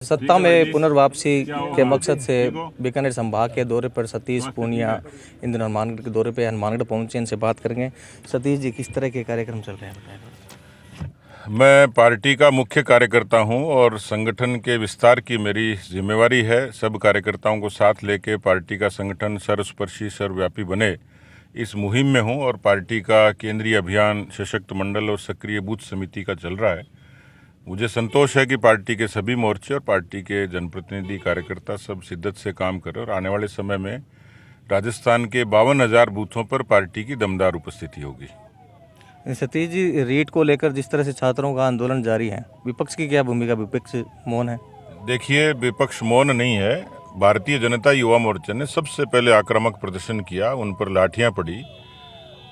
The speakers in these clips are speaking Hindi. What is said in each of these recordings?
सत्ता में पुनर्वापसी के मकसद से बीकानेर संभाग के दौरे पर सतीश पूनिया इन दिनों हनुमानगढ़ के दौरे पर हनुमानगढ़ पहुंचे, इनसे बात करेंगे। सतीश जी, किस तरह के कार्यक्रम चल रहे हैं? मैं पार्टी का मुख्य कार्यकर्ता हूं और संगठन के विस्तार की मेरी जिम्मेवारी है। सब कार्यकर्ताओं को साथ लेके पार्टी का संगठन सर्वस्पर्शी सर्वव्यापी बने, इस मुहिम में हूं और पार्टी का केंद्रीय अभियान सशक्त मंडल और सक्रिय बूथ समिति का चल रहा है। मुझे संतोष है कि पार्टी के सभी मोर्चे और पार्टी के जनप्रतिनिधि कार्यकर्ता सब शिद्दत से काम कर रहे और आने वाले समय में राजस्थान के 52,000 बूथों पर पार्टी की दमदार उपस्थिति होगी। सतीश जी, रीट को लेकर जिस तरह से छात्रों का आंदोलन जारी है, विपक्ष की क्या भूमिका? विपक्ष मौन है। देखिए, विपक्ष मौन नहीं है। भारतीय जनता युवा मोर्चा ने सबसे पहले आक्रामक प्रदर्शन किया, उन पर लाठियां पड़ी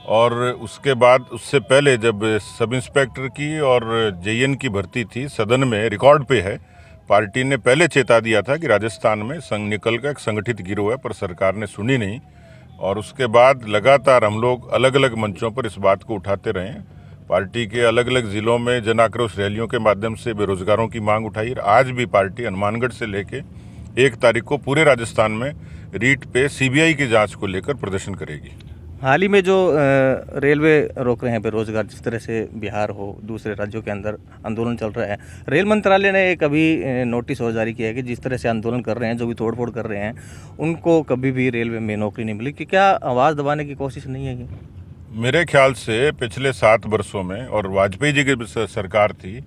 और उसके बाद उससे पहले जब सब इंस्पेक्टर की और जेएन की भर्ती थी, सदन में रिकॉर्ड पे है, पार्टी ने पहले चेता दिया था कि राजस्थान में संघ निकल का एक संगठित गिरोह है, पर सरकार ने सुनी नहीं और उसके बाद लगातार हम लोग अलग अलग मंचों पर इस बात को उठाते रहे। पार्टी के अलग अलग जिलों में जन आक्रोश रैलियों के माध्यम से बेरोजगारों की मांग उठाई और आज भी पार्टी हनुमानगढ़ से लेके 1 तारीख को पूरे राजस्थान में रीट पे सीबीआई की जांच को लेकर प्रदर्शन करेगी। हाल ही में जो रेलवे रोक रहे हैं बेरोजगार, जिस तरह से बिहार हो दूसरे राज्यों के अंदर आंदोलन चल रहा है, रेल मंत्रालय ने एक अभी नोटिस और जारी किया है कि जिस तरह से आंदोलन कर रहे हैं, जो भी तोड़फोड़ कर रहे हैं, उनको कभी भी रेलवे में नौकरी नहीं मिली। कि क्या आवाज़ दबाने की कोशिश नहीं है? मेरे ख्याल से पिछले 7 वर्षों में, और वाजपेयी जी की सरकार थी,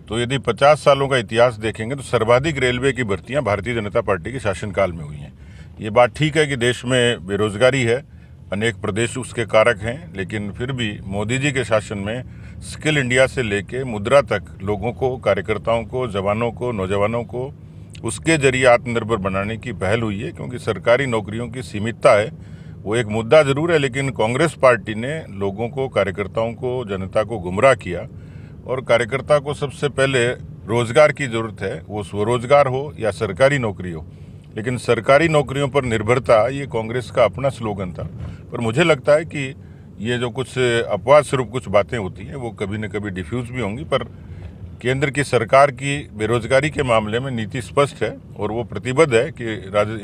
तो यदि 50 सालों का इतिहास देखेंगे तो सर्वाधिक रेलवे की भर्तियां भारतीय जनता पार्टी के शासनकाल में हुई हैं। ये बात ठीक है कि देश में बेरोजगारी है, अनेक प्रदेश उसके कारक हैं, लेकिन फिर भी मोदी जी के शासन में स्किल इंडिया से लेके मुद्रा तक लोगों को, कार्यकर्ताओं को, जवानों को, नौजवानों को उसके जरिए आत्मनिर्भर बनाने की पहल हुई है। क्योंकि सरकारी नौकरियों की सीमितता है, वो एक मुद्दा जरूर है, लेकिन कांग्रेस पार्टी ने लोगों को, कार्यकर्ताओं को, जनता को गुमराह किया और कार्यकर्ता को सबसे पहले रोजगार की जरूरत है, वो स्वरोजगार हो या सरकारी नौकरी हो, लेकिन सरकारी नौकरियों पर निर्भरता ये कांग्रेस का अपना स्लोगन था। पर मुझे लगता है कि ये जो कुछ अपवाद स्वरूप कुछ बातें होती हैं वो कभी न कभी डिफ्यूज भी होंगी, पर केंद्र की सरकार की बेरोजगारी के मामले में नीति स्पष्ट है और वो प्रतिबद्ध है कि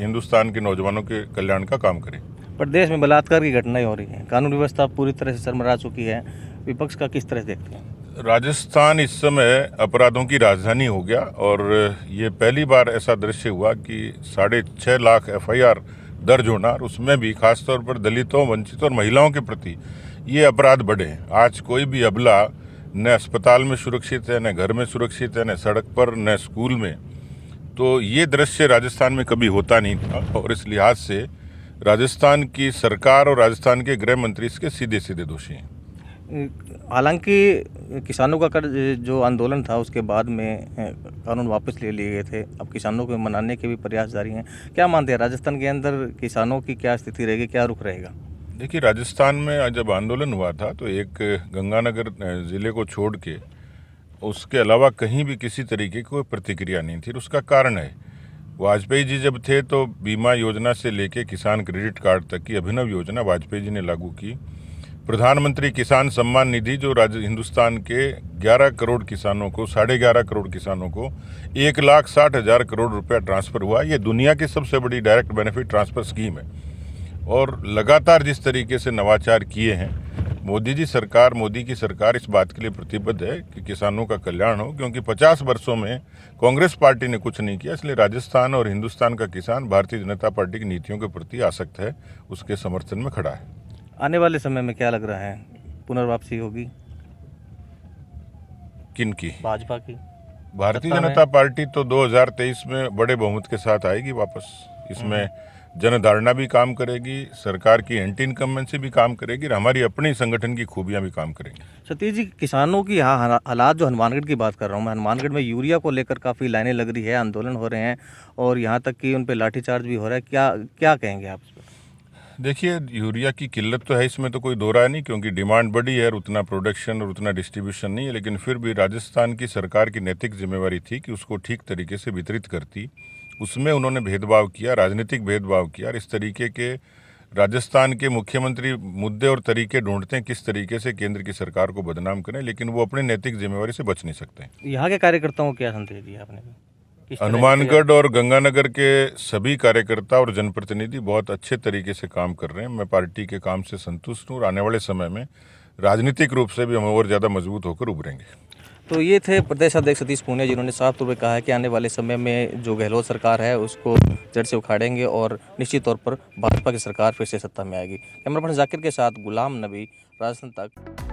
हिंदुस्तान के नौजवानों के कल्याण का काम करे। प्रदेश में बलात्कार की घटनाएं हो रही हैं, कानून व्यवस्था पूरी तरह से सरमरा चुकी है, विपक्ष का किस तरह से देखते हैं? राजस्थान इस समय अपराधों की राजधानी हो गया और ये पहली बार ऐसा दृश्य हुआ कि 6.5 लाख एफआईआर दर्ज होना, और उसमें भी खासतौर पर दलितों, वंचितों और महिलाओं के प्रति ये अपराध बढ़े हैं। आज कोई भी अबला न अस्पताल में सुरक्षित है, न घर में सुरक्षित है, न सड़क पर, न स्कूल में। तो ये दृश्य राजस्थान में कभी होता नहीं था और इस लिहाज से राजस्थान की सरकार और राजस्थान के गृह मंत्री इसके सीधे सीधे दोषी हैं। हालांकि किसानों का जो आंदोलन था उसके बाद में कानून वापस ले लिए गए थे, अब किसानों को मनाने के भी प्रयास जारी हैं। क्या मानते हैं राजस्थान के अंदर किसानों की क्या स्थिति रहेगी, क्या रुख रहेगा? देखिए, राजस्थान में जब आंदोलन हुआ था तो एक गंगानगर ज़िले को छोड़ के उसके अलावा कहीं भी किसी तरीके की कोई प्रतिक्रिया नहीं थी। उसका कारण है, वाजपेयी जी जब थे तो बीमा योजना से लेके किसान क्रेडिट कार्ड तक की अभिनव योजना वाजपेयी जी ने लागू की। प्रधानमंत्री किसान सम्मान निधि जो हिंदुस्तान के 11 करोड़ किसानों को, 11.5 करोड़ किसानों को 1,60,000 करोड़ रुपया ट्रांसफर हुआ। ये दुनिया की सबसे बड़ी डायरेक्ट बेनिफिट ट्रांसफर स्कीम है और लगातार जिस तरीके से नवाचार किए हैं मोदी की सरकार इस बात के लिए प्रतिबद्ध है कि किसानों का कल्याण हो, क्योंकि 50 वर्षों में कांग्रेस पार्टी ने कुछ नहीं किया। इसलिए राजस्थान और हिंदुस्तान का किसान भारतीय जनता पार्टी की नीतियों के प्रति आसक्त है, उसके समर्थन में खड़ा है। आने वाले समय में क्या लग रहा है, पुनर्वापसी होगी? किनकी? भाजपा की। भारतीय जनता पार्टी तो 2023 में बड़े बहुमत के साथ आएगी वापस। इसमें जनधारणा भी काम करेगी, सरकार की एंटी इनकम्बेंसी भी काम करेगी और हमारी अपनी संगठन की खूबियां भी काम करेंगी। सतीश जी, किसानों की हालात, जो हनुमानगढ़ की बात कर रहा हूँ मैं, हनुमानगढ़ में यूरिया को लेकर काफ़ी लाइनें लग रही है, आंदोलन हो रहे हैं और यहाँ तक कि उन पर लाठीचार्ज भी हो रहा है। क्या कहेंगे आप इस पर? देखिए, यूरिया की किल्लत तो है, इसमें तो कोई दो राय नहीं, क्योंकि डिमांड बड़ी है और उतना प्रोडक्शन और उतना डिस्ट्रीब्यूशन नहीं है। लेकिन फिर भी राजस्थान की सरकार की नैतिक जिम्मेवारी थी कि उसको ठीक तरीके से वितरित करती। उसमें उन्होंने भेदभाव किया, राजनीतिक भेदभाव किया और इस तरीके के राजस्थान के मुख्यमंत्री मुद्दे और तरीके ढूंढते हैं किस तरीके से केंद्र की सरकार को बदनाम करें, लेकिन वो अपनी नैतिक जिम्मेवारी से बच नहीं सकते। यहाँ के कार्यकर्ताओं को क्या संदेश दिया आपने? किस तरह हनुमानगढ़ और गंगानगर के सभी कार्यकर्ता और जनप्रतिनिधि बहुत अच्छे तरीके से काम कर रहे हैं। मैं पार्टी के काम से संतुष्ट हूँ और आने वाले समय में राजनीतिक रूप से भी हम और ज़्यादा मजबूत होकर उभरेंगे। तो ये थे प्रदेश अध्यक्ष सतीश पूनिया, जिन्होंने साफ तौर पे कहा है कि आने वाले समय में जो गहलोत सरकार है उसको जड़ से उखाड़ेंगे और निश्चित तौर पर भाजपा की सरकार फिर से सत्ता में आएगी। कैमरा पर्सन जाकिर के साथ गुलाम नबी, राजस्थान तक।